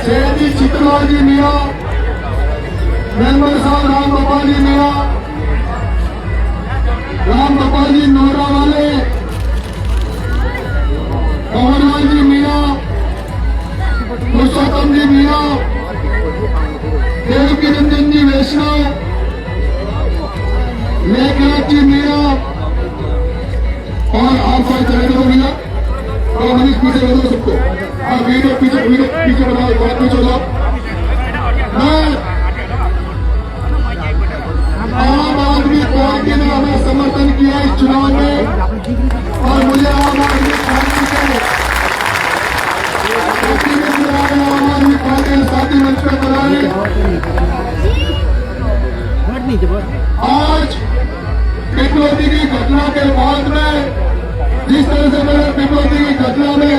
शेरजी चित्रलाल जी मियाँ, मेंबर साहब राम गोपाल जी मियाँ, राम गोपाल जी नोरा वाले, कंवरलाल जी मियाँ, पुरुषोत्तम जी मियाँ, देवकी रंजन जी वैष्णव, लेखनाथ जी मियाँ और आप सारे चले गए मियाँ और मनीष पीछे बदलो सबको। हाँ वीडियो पीछे बनाओ, बहुत पीछे जाओ। मैं आम आदमी पार्टी ने हमें समर्थन किया इस चुनाव में और मुझे आम आदमी पार्टी आम आदमी पार्टी के साथी मंच पर बुलाए। आज पिपलौदी की घटना के बाद में जिस तरह से मैंने पिपलौदी की घटना में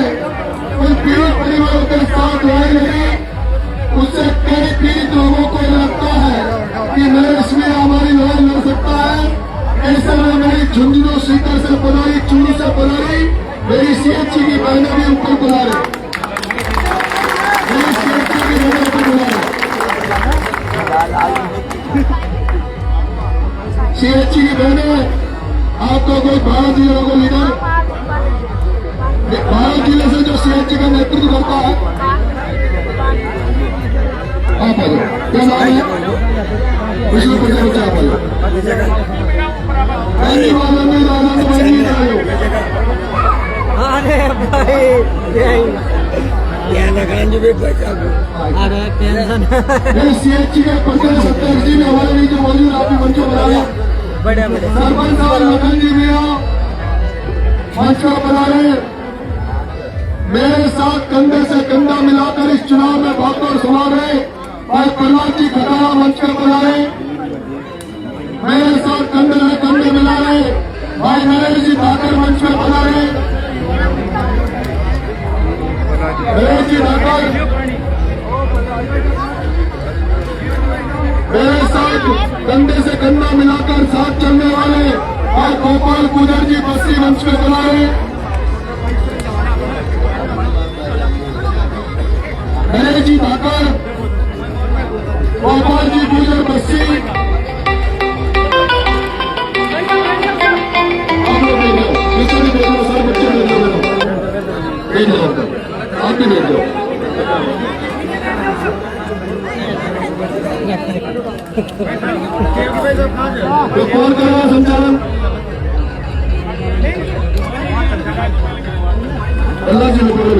उन पीड़ित परिवारों के साथ लड़ाई लड़ी, उससे कई पीड़ित लोगों को लगता है कि मैं इसमें हमारी लड़ाई लड़ सकता है। ऐसे में मेरी झुंझुनू सीकर से बुलाई, चूरू से बुलाई, मेरी सीएचसी की बहनें भी ऊपर बुला रहे, मेरी सीएचसी की बहनें ऊपर बुला रहे। सीएचसी की बहनें, आपका कोई भारत जिले का लीडर, भारत जिले से जो सीएचसी का नेतृत्व करता है, आप आ जाओ। क्या नाम है? पिछले बच्चे बच्चे आप आ जाओ। आनंद भाई नहीं आयो। अरे भाई अरे टेंशन सीएचसी के पंचायत सत्ताईस जी में हमारे लिए जो मौजूद आप भी मंच बना रहे, सरपंच साहब लखन जी भी मंच पर बना रहे, मेरे साथ कंधे से कंधा मिलाकर इस चुनाव में भागदौड़ संभाल रहे और प्रहलाद जी खटारा मंच पर बना रहे, मेरे साथ कंधे से कंधे मिला रहे भाई नरेश जी ठाकर मंच पर बना रहे, नरेश जी ठाकर मेरे साथ कंधे से कंधा मिलाकर साथ चलने वाले और गोपाल गुजर जी बस्ती मंच पर बना रहे, नरेश जी ठाकर, गोपाल जी गुजर बस्ती, आप लोग देख लो, पीछे भी देख लो, सर बच्चे देख लो, आप भी देख लो। तो कौन करेगा संचालन? अल्लाह जी ने बोलो।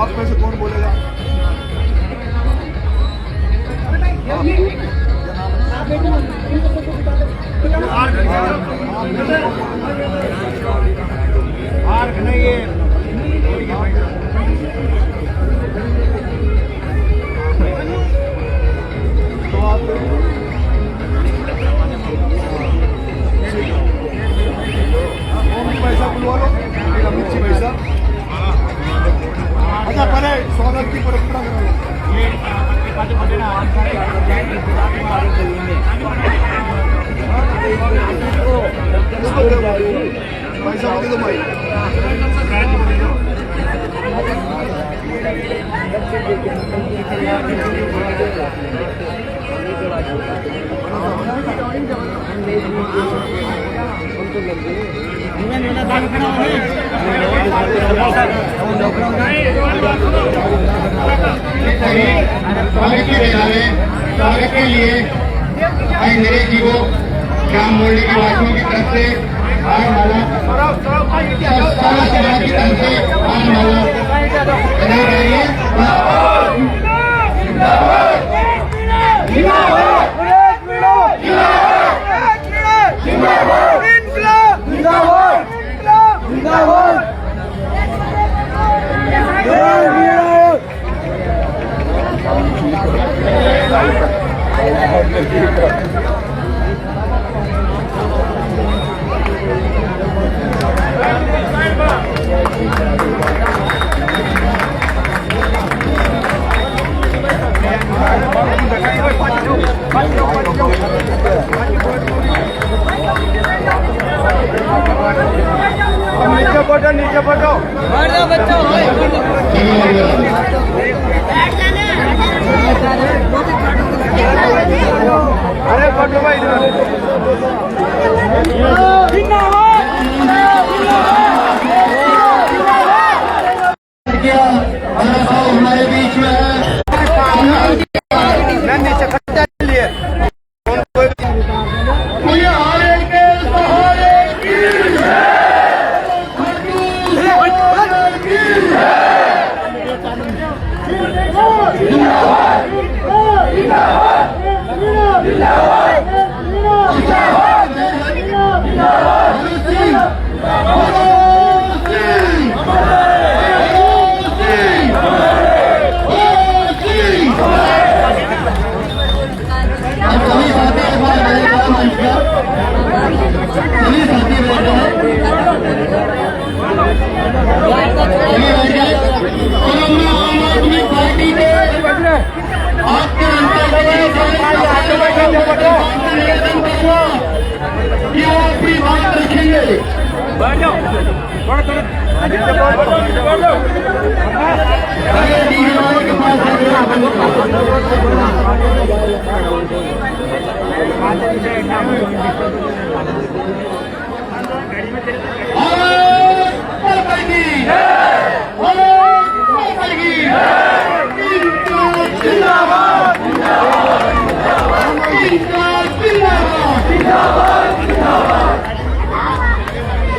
आप में से कौन बोलेगा? पैसा बुलवा लो, पैसा। अच्छा पहले स्वागत की परंपरा करो। पैसा दे दो भाई। स्वागत के लिए भाई नरेश जी को ग्राम मोहल्ले की वासियों की तरफ से हार माला, सारा समाज की तरफ से हार माला बनाई जा रही है। फोटो नीचे फोटो अरे फोटो भाई हमारे बीच में है अपनी बात रखेंगे।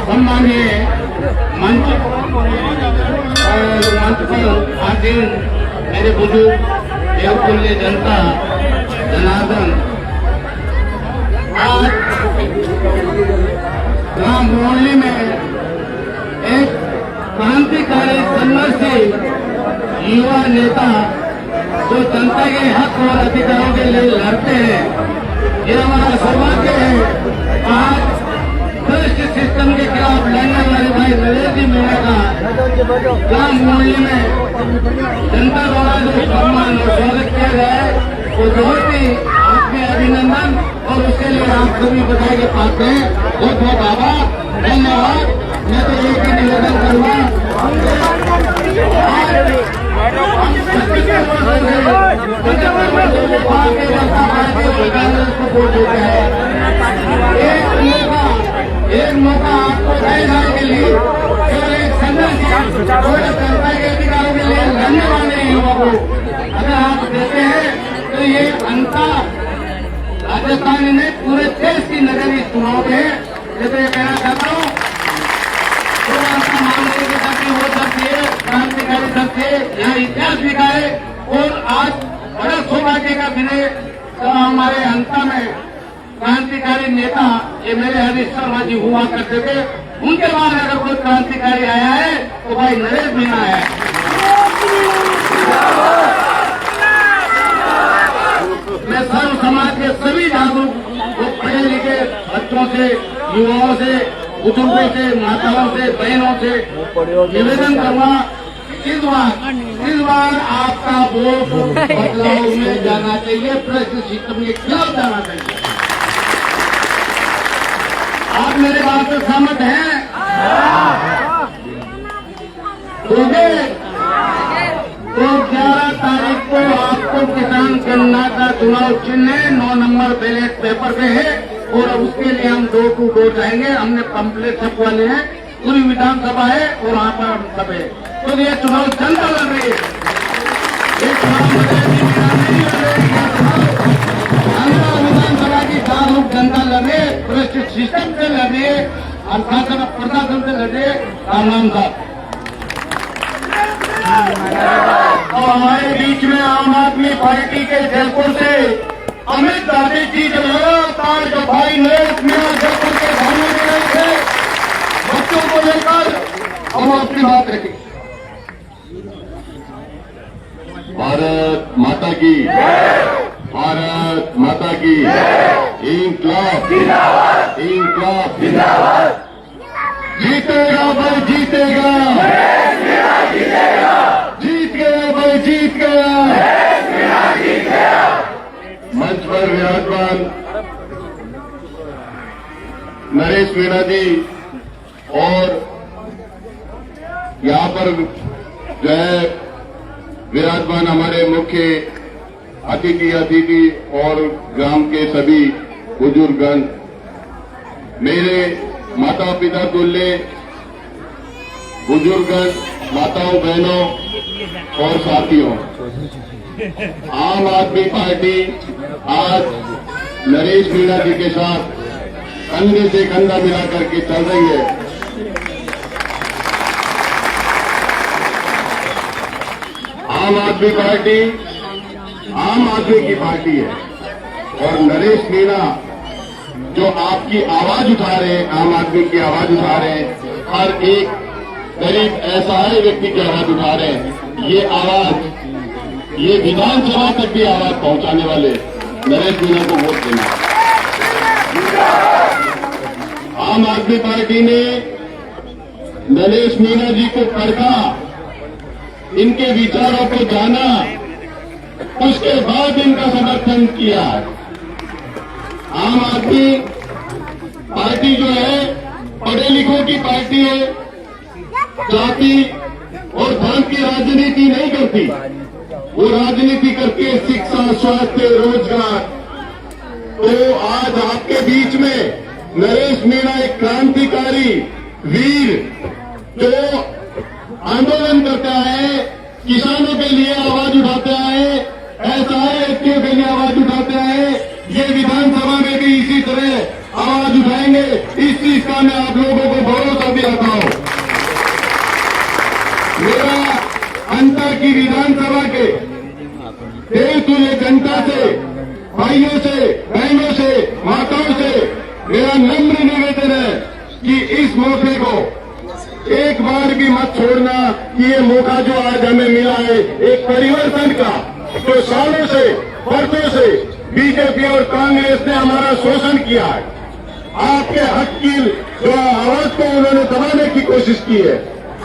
सम्मानीय मंच पर आसीन मेरे बुजुर्ग देवतुल्य जनता जनार्दन, आज ग्राम मोहल्ले में एक क्रांतिकारी संघर्षी युवा नेता जो जनता के हक और अधिकारों के लिए लड़ते हैं, ये हमारा सौभाग्य है। आज भ्रष्ट सिस्टम के खिलाफ लड़ने वाले भाई नरेश जी मीणा का ग्राम मोहल्ले में जनता द्वारा जो सम्मान और स्वागत किया गया है, वो बहुत ही आपके अभिनंदन और उसके लिए आप सभी बधाई के पात्र हैं। बहुत बहुत आभार, धन्यवाद। मैं तो एक ही निवेदन करूंगा, एक मौका आपको तय जाने के लिए केवल एक संघर्ष जनता के अधिकारों के लिए लड़ने वाले युवा को अगर आप देते हैं तो ये अंता राजस्थान ने पूरे देश की नजर इस चुनाव में है। जैसे ये कहना चाहता हूँ, तो आपका मानते के साथ वो सबसे क्रांतिकारी सबसे यहाँ इतिहास लिखा है। और आज बड़ा सौभाग्य का दिन है तो हमारे अंता में क्रांतिकारी नेता ये मेरे हरीश शर्मा जी हुआ करते थे, उनके बाद अगर कोई क्रांतिकारी आया है तो भाई नरेश मीणा है। मैं सर्व समाज के सभी जागरूक पढ़े लिखे बच्चों से, युवाओं से, बुजुर्गों से, माताओं से, बहनों से निवेदन करूंगा, इस बार आपका वोट बदलाव में जाना चाहिए, भ्रष्ट सिस्टम के खिलाफ जाना चाहिए। आप मेरे बात से सहमत हैं? तो 11 तारीख को आपको किसान कन्या का चुनाव चिन्ह 9 नंबर बैलेट पेपर पे है और उसके लिए हम डोर टू डोर जाएंगे। हमने पंपलेट छपवाने हैं, पूरी विधानसभा है और वहां पर हम सब है। तो ये चुनाव जनता लड़ रही है, ये चुनाव विधानसभा की जागरूक जनता लड़ रही है, भ्रष्ट सिस्टम से लड़ रही है और शासन प्रशासन से लड़ रही है। राम साहब और हमारे बीच में आम आदमी पार्टी के जयपुर से अमित दादी जी जो लगातार जो भाई नरेश मीणा जयपुर के भाइयों में रहे थे, बच्चों को लेकर हम अपनी बात रखें। भारत माता की, भारत माता की, इंक्लाब, इंक्लाब, जीतेगा भाई जीतेगा, जीत गया भाई जीत गया। मंच पर विराजमान नरेश मीणा जी और यहाँ पर जो है विराजमान हमारे मुख्य अतिथि और ग्राम के सभी बुजुर्गगण, मेरे माता पिता तुल्य बुजुर्गगण, माताओं बहनों और साथियों, आम आदमी पार्टी आज नरेश मीणा जी के साथ कंधे से कंधा मिला करके चल रही है। आम आदमी पार्टी आम आदमी की पार्टी है और नरेश मीणा जो आपकी आवाज उठा रहे हैं, आम आदमी की आवाज उठा रहे हैं, हर एक गरीब असहाय व्यक्ति की आवाज उठा रहे हैं। ये आवाज, ये विधानसभा तक भी आवाज पहुंचाने वाले नरेश मीणा को वोट देना। आम आदमी पार्टी ने नरेश मीणा जी को परखा, इनके विचारों को जाना, उसके बाद इनका समर्थन किया। आम आदमी पार्टी जो है पढ़े लिखों की पार्टी है, जाति और धर्म की राजनीति नहीं करती, वो राजनीति करती है शिक्षा, स्वास्थ्य, रोजगार। तो आज आपके बीच में नरेश मीणा एक क्रांतिकारी वीर जो आंदोलन करता है, किसानों के लिए आवाज उठाता है, असहाय व्यक्तियों के लिए आवाज उठाता है, ये विधानसभा में भी इसी तरह आवाज उठाएंगे। इस चीज का मैं आप लोगों को भरोसा दिलाता हूं। मेरा अंतर की विधानसभा के देशतुल्य जनता से, भाइयों से, बहनों से, माताओं से मेरा नम्र निवेदन है कि इस मौके को एक बार भी मत छोड़ना कि ये मौका जो आज हमें मिला है एक परिवर्तन का, जो सालों से, वर्षों से बीजेपी और कांग्रेस ने हमारा शोषण किया है। आपके हक की जो आवाज को उन्होंने दबाने की कोशिश की है,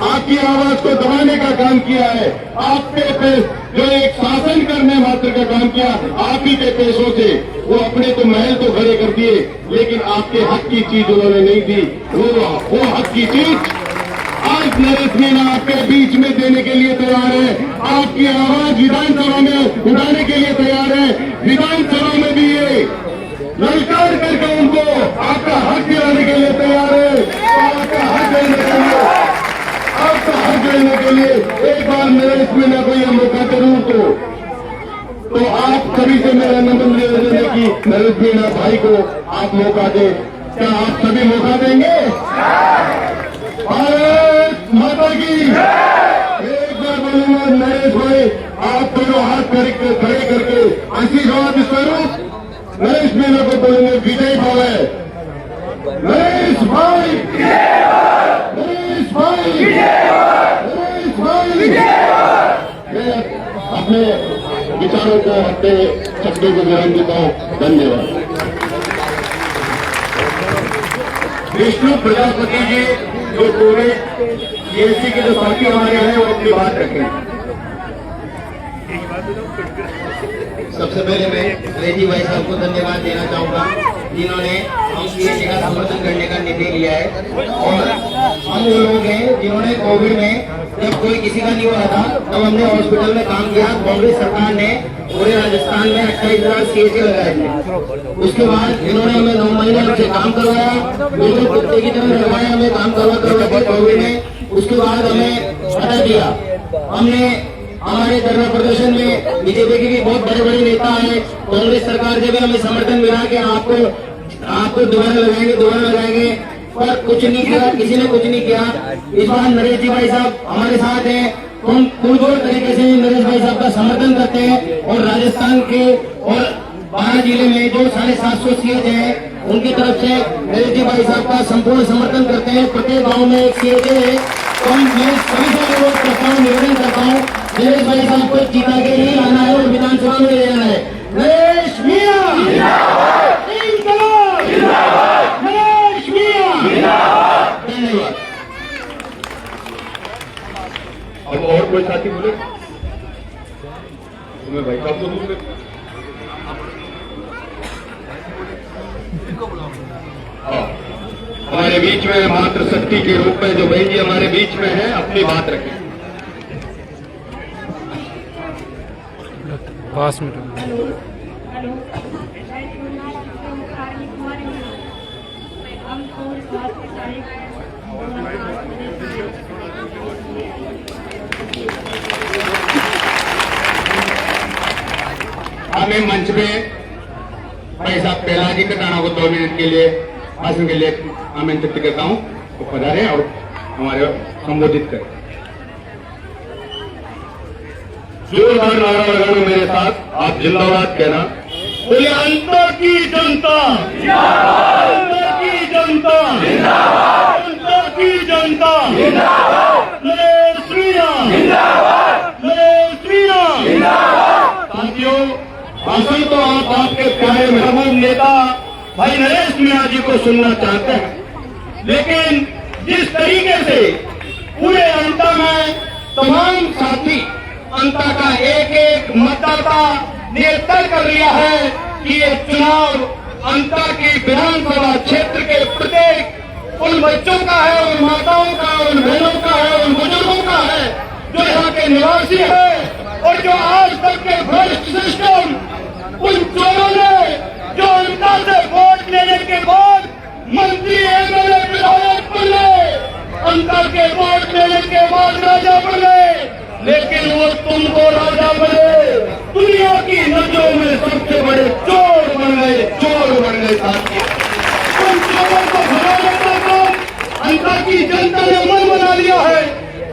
आपकी आवाज को दबाने का काम किया है, आपके पे जो एक शासन करने मात्र का काम किया, आप ही के पैसों से वो अपने तो महल तो खड़े कर दिए, लेकिन आपके हक की चीज उन्होंने नहीं दी। वो हक की चीज आज नरेश मीणा आपके बीच में देने के लिए तैयार है। आपकी आवाज विधानसभा में उठाने के लिए तैयार है। विधानसभा में भी ये ललकार करके उनको आपका हक दिलाने के लिए तैयार है। तो आपका हक देने के लिए, आपका हक देने के लिए एक बार नरेश मीणा को यह मौका जरूर दो। तो आप सभी से मेरा नम्र निवेदन है कि नरेश मीणा भाई को आप मौका दें। क्या आप सभी मौका देंगे? भारत माता की एक बार बोलूंगा, नरेश भाई आप दोनों हाथ खड़े करके आशीर्वाद स्वरूप नरेश मीणा को बोलेंगे विजय भव है। नरेश भाई, नरेश भाई, नरेश भाई। मैं अपने विचारों को, अपने शब्दों को विराम देता हूँ। धन्यवाद। विष्णु प्रजापति जी जो पूरे सीएससी के जो साथी हमारे हैं वो अपनी बात रखें। सबसे पहले मैं रेजी भाई साहब को धन्यवाद देना चाहूंगा, जिन्होंने हम सीएससी का समर्थन करने का निर्णय लिया है। और हम वो लोग हैं जिन्होंने कोविड में जब कोई किसी का नहीं हो रहा था तब हमने हॉस्पिटल में काम किया। कांग्रेस सरकार ने पूरे राजस्थान में 28,000 सीएससी लगाए थे। उसके बाद इन्होंने हमें 9 महीने हमसे काम करवाया, बिल्कुल कुत्ते की तरह लगाया, हमें काम करवा के कोविड में। उसके बाद हमें हटा दिया। हमने हमारे धरना प्रदर्शन में बीजेपी के भी बहुत बड़े बड़े नेता आए, कांग्रेस सरकार से भी हमें समर्थन मिला कि आपको दोबारा लगाएंगे, पर कुछ नहीं किया, किसी ने कुछ नहीं किया। इस बार नरेश जी भाई साहब हमारे साथ हैं, हम पुरजोर तरीके से नरेश भाई साहब का समर्थन करते हैं। और राजस्थान के और 12 जिले में जो 750 सीएच हैं उनकी तरफ से नरेश जी भाई साहब का संपूर्ण समर्थन करते हैं। प्रत्येक गाँव में एक सीएच है। तो मैं सभी से अनुरोध करता हूँ, निवेदन करता हूँ, नरेश भाई साहब को जीता के ही आना है और विधानसभा में ले जाना है। नरेश मीणा, नरेश मीणा। धन्यवाद। अब और कोई साथी बोले? तुम्हें भाई साहब को दूसरे हाँ हमारे बीच में मात्र शक्ति के रूप में जो बहन जी हमारे बीच में है, अपनी बात रखें। पास में हमें मंच पे भाई साहब पहलाजी कटाना को 2 मिनट के लिए भाषण के लिए आमंत्रित करता हूं, तो पधारें और हमारे संबोधित करें। जोरदार नारा लगाना मेरे साथ, आप जिंदाबाद कहना। बोले अंता की जनता, अंता की जनता, अंता की जनता, जय श्री राम, जय श्री राम। साथियों, भाषण तो आप आपके प्यारे महबूब नेता भाई नरेश मीणा जी को सुनना चाहते हैं, लेकिन जिस तरीके से पूरे अंता में तमाम साथी अंता का एक एक मतदाता ने तय कर लिया है कि ये चुनाव अंता की विधानसभा क्षेत्र के प्रत्येक उन बच्चों का है, उन माताओं का, उन बहनों का है, उन बुजुर्गों का है जो यहाँ के निवासी है और जो आज तक के भ्रष्ट सिस्टम, उन चोरों ने जो अंता से वोट लेने के बाद मंत्री एमएलए विधायक बने, अंता के वोट लेने के बाद राजा बने, लेकिन वो तुमको राजा बने दुनिया की नजरों में सबसे बड़े चोर बन गए, चोर बन गए साथी। उन चोरों को भगाने का काम अंता की जनता ने मन बना लिया है।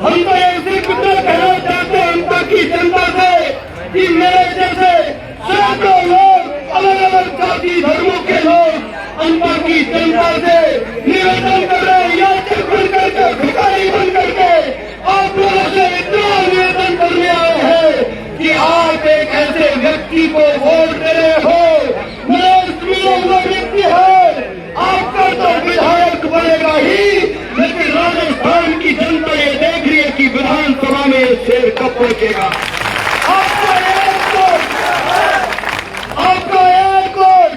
हम तो ऐसे कुछ कहना चाहते हैं अंता की जनता से कि मेरे जैसे सैकड़ों लोग, अलग अलग जाति धर्मों के लोग अंता की जनता से निवेदन कर रहे हैं, याचक बन करके, भिखारी बन करके आप लोगों से इतना निवेदन करने आए हैं कि आप एक ऐसे व्यक्ति को वोट दे रहे हो, नरेश मीणा व्यक्ति है, आपका तो विधायक बनेगा ही, लेकिन राजस्थान की जनता ये देख रही है कि विधानसभा में ये शेर कब पहुंचेगा। आपका एयरपोर्ट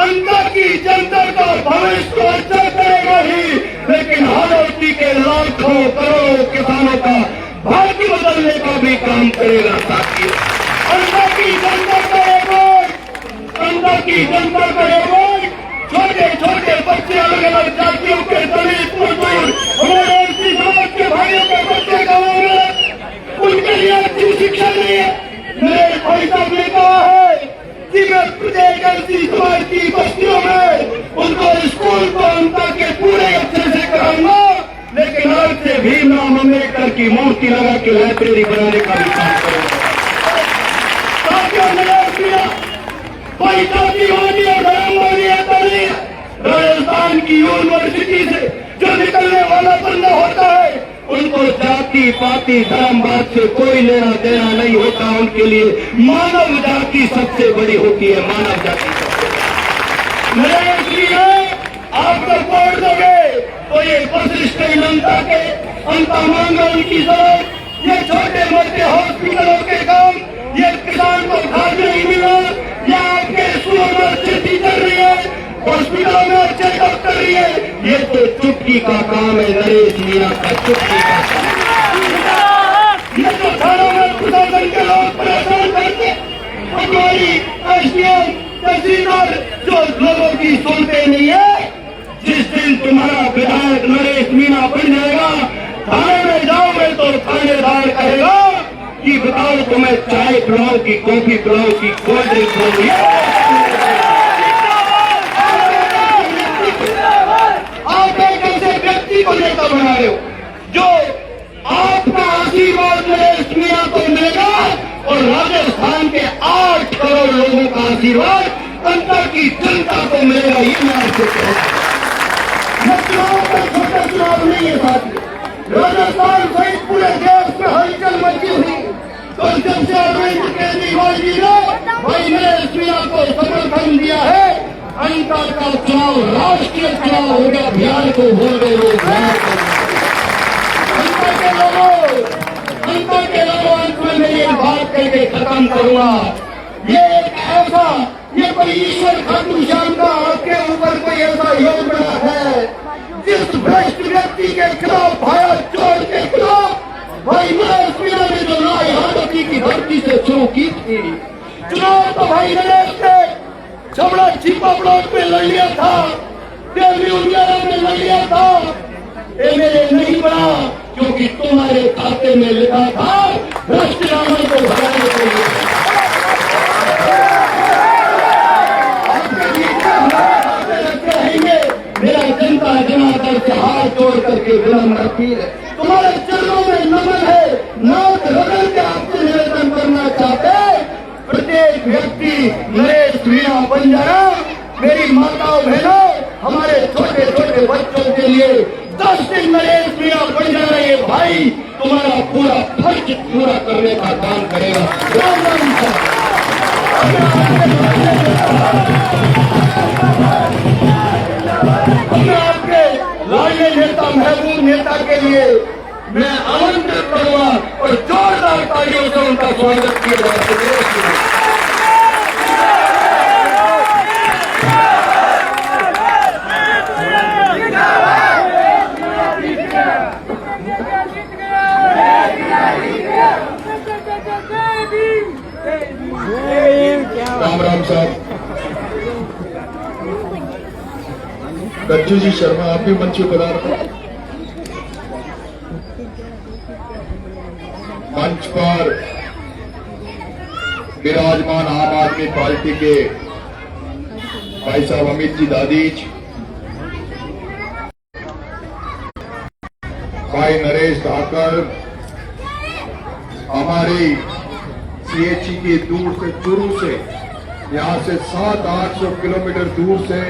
अंता की जनता का भविष्य को अच्छा करेगा ही, लेकिन हालांकि के लाखों करोड़ों किसानों का भाग्य बदलने का भी काम करेगा साथियों। अंता की जनता का एयरपोर्ट, अंता की जनता का एयरपोर्ट छोटे छोटे बच्चे, अलग अलग जातियों के दलित मजदूर, हमारे एसटी समाज के भाइयों के बच्चे गाँव में, उनके लिए अच्छी शिक्षा नहीं है। मेरे भाई साहब ने कहा है कि मैं प्रत्येक एसटी समाज की बस्तियों में उनको स्कूल को अंता के पूरे अच्छे से कराऊंगा, लेकिन आज से भीमराव अम्बेडकर की मूर्ति लगा के लाइब्रेरी बनाने का भी काम करूंगा। कोई जातिवादी और धर्मवादी ऐसा नहीं है। राजस्थान की यूनिवर्सिटी से जो निकलने वाला बंदा होता है, उनको जाति पाति धर्मवाद से कोई लेना देना नहीं होता। उनके लिए मानव जाति सबसे बड़ी होती है, मानव जाति। इसलिए आप जब वोट दोगे तो ये वशिष्ठ जनता के अंता मांगल की जरूरत, ये छोटे मोटे हॉस्पिटलों के काम, ये किसान को खाद नहीं मिला, या आपके स्कूलों में अच्छी टीचर रही है, हॉस्पिटलों में अच्छे डॉक्टर रही है, ये तो चुटकी का काम है नरेश मीणा का, चुटकी का काम। ये तो थानों में प्रशासन के लोग परेशान करके हमारी एसडीएम तहसीलदार जो लोगों की सुनते नहीं है, जिस दिन तुम्हारा विधायक नरेश मीणा बन जाएगा, थाने में जाओगे तो थानेदार कहेगा कि बताओ तुम्हें चाय पिलाओ की कॉफी पिलाओ की कोल्ड ड्रिंक पिलाओ। आप एक ऐसे व्यक्ति को नेता बना रहे हो जो आपका आशीर्वाद नरेश मीणा को मिलेगा और राजस्थान के 8 करोड़ लोगों का आशीर्वाद अंता की जनता को मिलेगा। ये मैं आपसे कहूँ, चुनाव का छोटा चुनाव नहीं है साथी। राजस्थान सहित पूरे देश में हलचल मची हुई, तो जब से अरविंद केजरीवाल जी ने भाई नरेश मीणा को समर्थन दिया है, अंता का चुनाव राष्ट्रीय चुनाव हो गया। बिहार को भूल गए लोग, अंता के लोगों अंत में मैं ये बात करके खत्म करूंगा। ये एक ऐसा ये कोई ईश्वर खाटू श्याम का आपके ऊपर कोई ऐसा योग बना है जिस भ्रष्ट व्यक्ति के खिलाफ भाया चोर के खिलाफ भाई नरेश मीणा ने जो लड़ाई हाथी की धरती से शुरू की थी, चुनाव तो भाई नरेश ने छबड़ा छिपा प्लॉट में लड़ लिया था, देवली उजियारा में लड़ लिया था। एमएलए नहीं बना क्योंकि तुम्हारे खाते में लिखा था भ्रष्ट रावण को भगाने के लिए। मेरा जनता जनार्दन से हाथ जोड़ करके विनम्र अपील है, तुम्हारे चरणों में नमन है, नाथ रगड़ के आपसे निवेदन करना चाहते प्रत्येक व्यक्ति नरेश मीणा बन जाना। मेरी माताओं बहनों, हमारे छोटे छोटे बच्चों के लिए 10 दिन नरेश मीणा बन जाना, ये भाई तुम्हारा पूरा फर्ज पूरा करने का काम करेगा। राम राम आपके लाडले नेता महबूब नेता के लिए मैं आमंत्रित करूंगा और जोरदार तालियों से उनका स्वागत किया जाएगा। राम राम साहब। गज्जू जी शर्मा आप भी मंच पर पधारो। मंच पर विराजमान आम आदमी पार्टी के भाई साहब अमित जी दादीज, भाई नरेश धाकर, हमारी सीएचई के दूर से चूरू से यहां से 700-800 किलोमीटर दूर से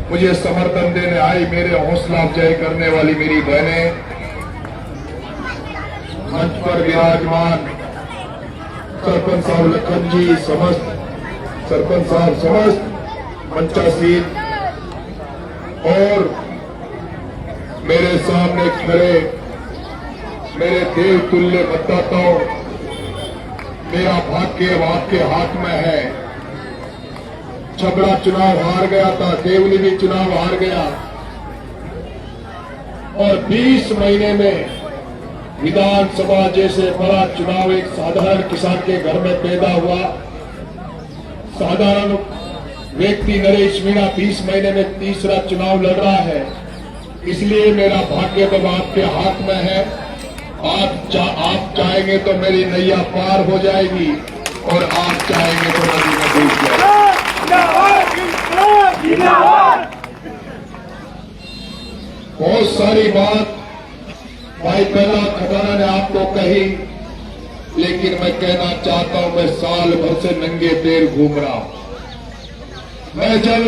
मुझे समर्थन देने आई मेरे हौसला अफजाई करने वाली मेरी बहनें, मंच पर विराजमान सरपंच साहब लखन जी, समस्त सरपंच साहब, समस्त मंचासीन और मेरे सामने खड़े मेरे देव तुल्य मतदाताओं, मेरा भाग्य आपके हाथ में है। छबड़ा चुनाव हार गया था, देवली भी चुनाव हार गया और 20 महीने में विधानसभा जैसे बड़ा चुनाव एक साधारण किसान के घर में पैदा हुआ। साधारण व्यक्ति नरेश मीणा 20 महीने में तीसरा चुनाव लड़ रहा है, इसलिए मेरा भाग्य तो आपके हाथ में है। आप चाहेंगे तो मेरी नैया पार हो जाएगी और आप चाहेंगे तो नदी में डूब जाएगी। बहुत सारी बात भाई पहला खजाना ने आपको कही, लेकिन मैं कहना चाहता हूं मैं साल भर से नंगे पैर घूम रहा हूं। मैं जब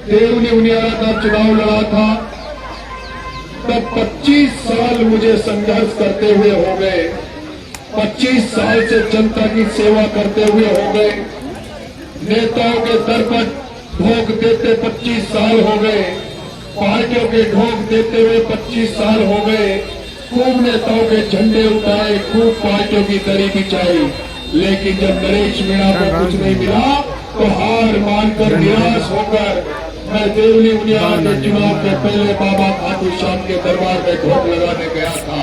देवली उनियारा का चुनाव लड़ा था तब 25 साल मुझे संघर्ष करते हुए हो गए, 25 साल से जनता की सेवा करते हुए हो गए, नेताओं के दर पर ढोक देते 25 साल हो गए, पार्टियों के ढोक देते हुए 25 साल हो गए, खूब नेताओं के झंडे उठाए, खूब पार्टियों की दरी बिछाई, लेकिन जब नरेश मीणा को कुछ नहीं मिला तो हार मानकर निराश होकर मैं देवली उनियारा के चुनाव के पहले बाबा खाटू श्याम के दरबार में ढोक लगाने गया था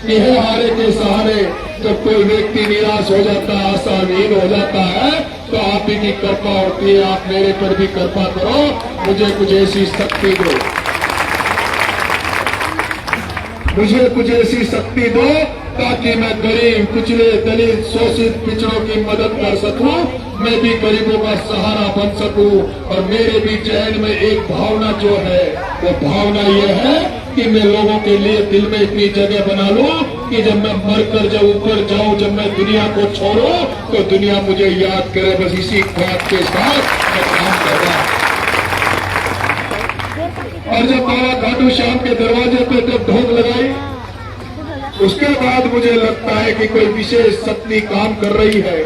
कि हे हारे के सहारे जब कोई व्यक्ति निराश हो जाता है, आशाहीन हो जाता है, तो आप ही की कृपा होती है, आप मेरे पर भी कृपा करो, मुझे कुछ ऐसी शक्ति दो, मुझे कुछ ऐसी शक्ति दो ताकि मैं गरीब, कुचले, दलित, शोषित, पिछड़ों की मदद कर सकूं, मैं भी गरीबों का सहारा बन सकूं। और मेरे भी चैन में एक भावना जो है वो भावना ये है कि मैं लोगों के लिए दिल में इतनी जगह बना लूं कि जब मैं मरकर जब ऊपर जाऊं, जब मैं दुनिया को छोड़ूं तो दुनिया मुझे याद करे। बस इसी ख्वाब के साथ मैं काम कर रहा हूं। और जब बाबा खाटू श्याम के दरवाजे पे जब ढोक लगाई उसके बाद मुझे लगता है कि कोई विशेष शक्ति काम कर रही है,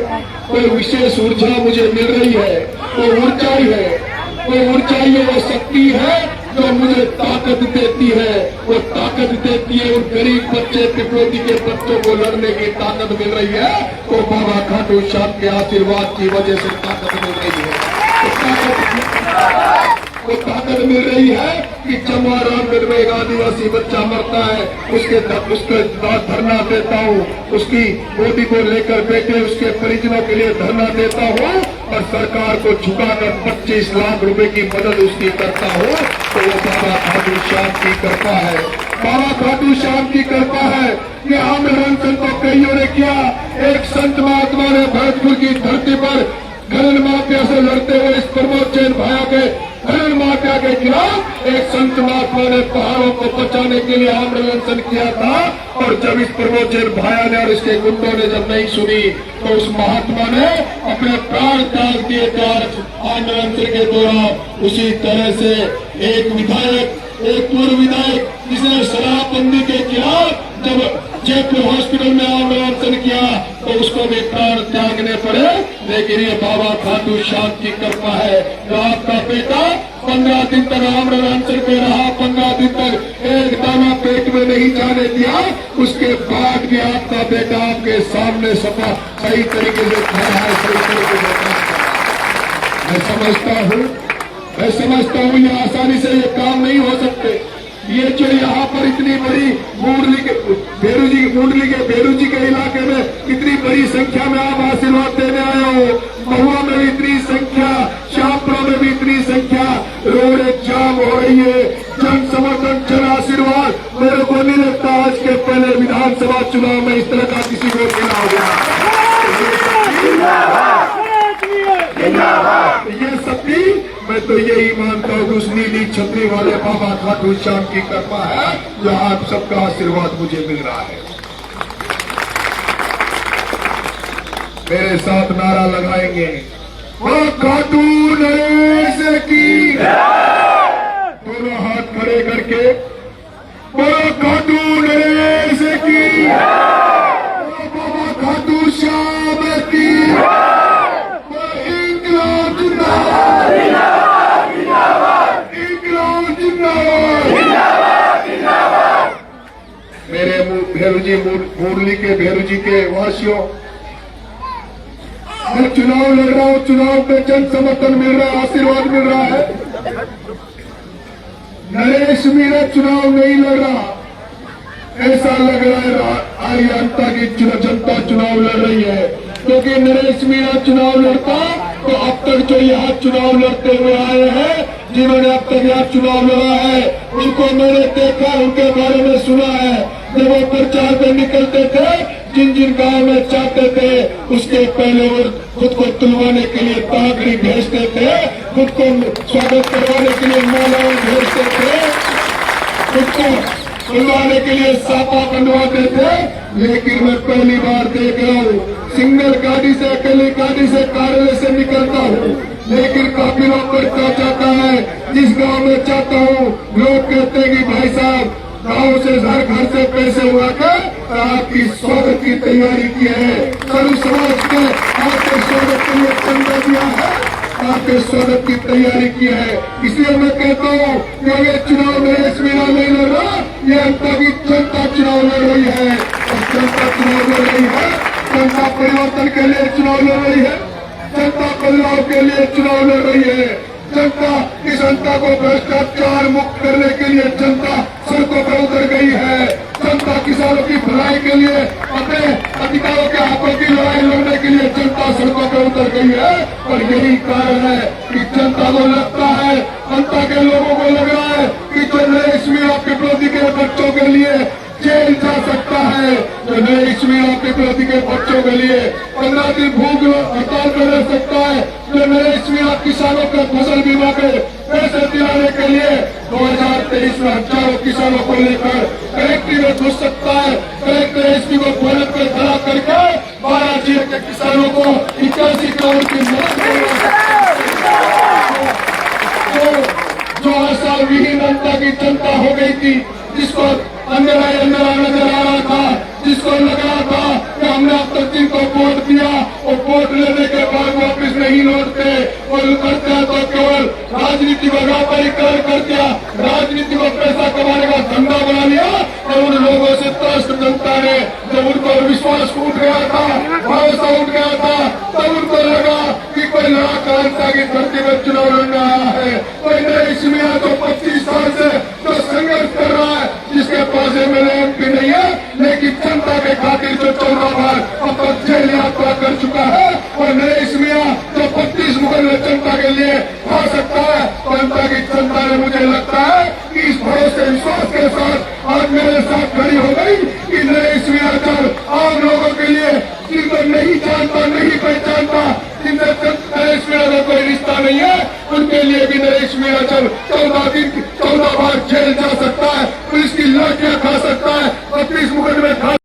कोई विशेष ऊर्जा मुझे मिल रही है, कोई ऊर्जा ही है, कोई ऊर्जा ही वो शक्ति है जो मुझे ताकत देती है, वो ताकत देती है उन गरीब बच्चे पिपरोती के बच्चों को लड़ने की ताकत मिल रही है, तो बाबा खाटू श्याम के आशीर्वाद की वजह से ताकत मिल रही है। वो ताकत मिल रही है कि चंपारण में एक आदिवासी बच्चा मरता है, उसके धरना देता हूँ, उसकी गोदी को लेकर बैठे उसके परिजनों के लिए धरना देता हूँ और सरकार को झुकाकर 25 लाख रुपए की मदद उसकी करता हूँ। तो वो बाबा खाटू श्याम की कृपा है, बाबा खाटू श्याम की कृपा है कि आंदोलन को कईयों ने किया। एक संत महात्मा ने भरतपुर की धरती पर खनन माफिया से लड़ते हुए इस प्रमोद जैन भाया के खनन माफिया के खिलाफ एक संत महात्मा ने पहाड़ों को बचाने के लिए आंदोलन किया था, और जब इस प्रमोद जैन भाया ने और इसके गुंडों ने जब नहीं सुनी तो उस महात्मा ने अपने प्राण त्याग दिए थे आंदोलन के दौरान। उसी तरह से एक विधायक, एक पूर्व विधायक जिसने शराबबंदी के खिलाफ जब जयपुर हॉस्पिटल में आंदोलन किया तो उसको भी प्राण त्यागने पड़े, लेकिन ये बाबा खाटू श्याम की कृपा है। जो आपका बेटा 15 दिन तक आंदोलन पे रहा, 15 दिन तक एक दाना पेट में नहीं जाने दिया, उसके बाद भी आपका बेटा आपके सामने सफा सही तरीके से खड़ा है, सही तरीके से काम कर रहा है। मैं समझता हूँ ये आसानी से ये काम नहीं हो सकते। ये जो यहाँ पर इतनी बड़ी मुंडली के भेरू जी के इलाके में इतनी बड़ी संख्या में आप आशीर्वाद देने आए हो, महुआ में भी इतनी संख्या, श्यामपुरा में भी इतनी संख्या, रोड जाम हो रही है, जन समर्थन जन आशीर्वाद मेरे को नहीं लगता आज के पहले विधानसभा चुनाव में इस तरह का किसी को मिला होगा। ये सभी मैं तो यही मानता हूँ उस नीली छतरी वाले बाबा खाटू श्याम की कृपा है, जो आप सबका आशीर्वाद मुझे मिल रहा है। मेरे साथ नारा लगाएंगे, वो खाटू नरेश की, दोनों हाथ खड़े करके, वो खाटू नरेश की, वो बाबा खाटू श्याम की, मेरे भेरू जी मुरली के भेरू जी के वासियों, मैं चुनाव लड़ रहा हूँ, चुनाव में जन समर्थन मिल रहा है, आशीर्वाद मिल रहा है। नरेश मीरा चुनाव नहीं लड़ रहा, ऐसा लग रहा है आर्यता की जनता चुनाव लड़ रही है, क्योंकि नरेश मीरा चुनाव लड़ता तो अब तक जो यहाँ चुनाव लड़ते हुए आए हैं, जिन्होंने अब तक यहाँ चुनाव लड़ा है, उनको मैंने देखा, उनके बारे में सुना है। जब वो प्रचार में निकलते थे, जिन जिन गांव में चाहते थे, उसके पहले वो खुद को तुलवाने के लिए ताकड़ी भेजते थे, खुद को स्वागत करवाने के लिए मालाएं भेजते थे, खुद को तुलवाने के लिए सापा बनवाते थे। लेकिन मैं पहली बार देख रहा हूँ सिंगल गाड़ी से, अकेली गाड़ी से कार्यालय से निकलता हूँ, लेकिन काफिला बढ़ता जाता है। जिस गांव में जाता हूँ लोग कहते हैं कि भाई साहब गांव से हर घर से पैसे उड़ाकर आपकी स्वागत की तैयारी की है, सर्व समाज के आपके स्वागत के लिए चंदा दिया है, आपके स्वागत की तैयारी की है। इसलिए मैं कहता हूँ कि ये चुनाव में मीरा नहीं लड़ रहा, ये अंतर की जनता चुनाव लड़ रही है, और जनता चुनाव लड़ रही है, जनता परिवर्तन के लिए चुनाव लड़ रही है, जनता बदलाव के लिए चुनाव लड़ रही है। जनता इस जनता को भ्रष्टाचार मुक्त करने के लिए जनता सड़कों पर उतर गई है। जनता किसानों की भलाई के लिए, अपने अधिकारों के हकों की लड़ाई लड़ने के लिए जनता सड़कों पर उतर गई है। और यही कारण है कि जनता को लगता है, जनता के लोगों को लग रहा है कि जो नरेश मीरा पिपरोती के बच्चों के लिए जेल जा सकता है, तो नरेश मीरा पिपरोती के बच्चों के लिए 15 दिन भूख हड़ताल पर रह सकता है, जो नरेश मीरा किसानों के फसल बीमा के पैसे दिलाने के लिए 2023 में हजारों किसानों को लेकर कलेक्ट्री में घुस सकता है। कलेक्टर एसपी को पलट कर खड़ा करके 12 जिले के किसानों को 81 करोड़ की मदद जो हर साल विहीन जनता की जनता हो गई थी, जिसको अंदर नजर आ रहा था, जिसको लग रहा था कि हमने अब तक जिनको वोट दिया और वोट लेने के बाद वापिस नहीं लौटते और करते हैं तो केवल राजनीति में व्यापारीकरण कर दिया। का धंधा बना लिया और उन लोगों से त्रस्त जनता ने जब उनको विश्वास उठ गया था, भरोसा उठ गया था, तब उनको लगा कि कोई लड़ाका जनता की धरती में चुनाव लड़ने आया है, कोई नरेश मियां जो 25 साल से जो संघर्ष कर रहा है, जिसके पास MLA-MP नहीं है, लेकिन जनता के खातिर जो 14 बार अब तक जेल यात्रा कर चुका है, और नरेश मियां जो 25 मुकदमे जनता के लिए खा सकता है, जनता की जनता ने मुझे लगता है कि इस भरोसे विश्वास के साथ आज मेरे साथ खड़ी हो गई कि नरेश मियां जब आम लोगों के लिए जिनको नहीं जानता, नहीं पहचानता, जिनसे नरेश मियां का कोई रिश्ता नहीं है, उनके लिए भी नरेश मियां जब 14 दिन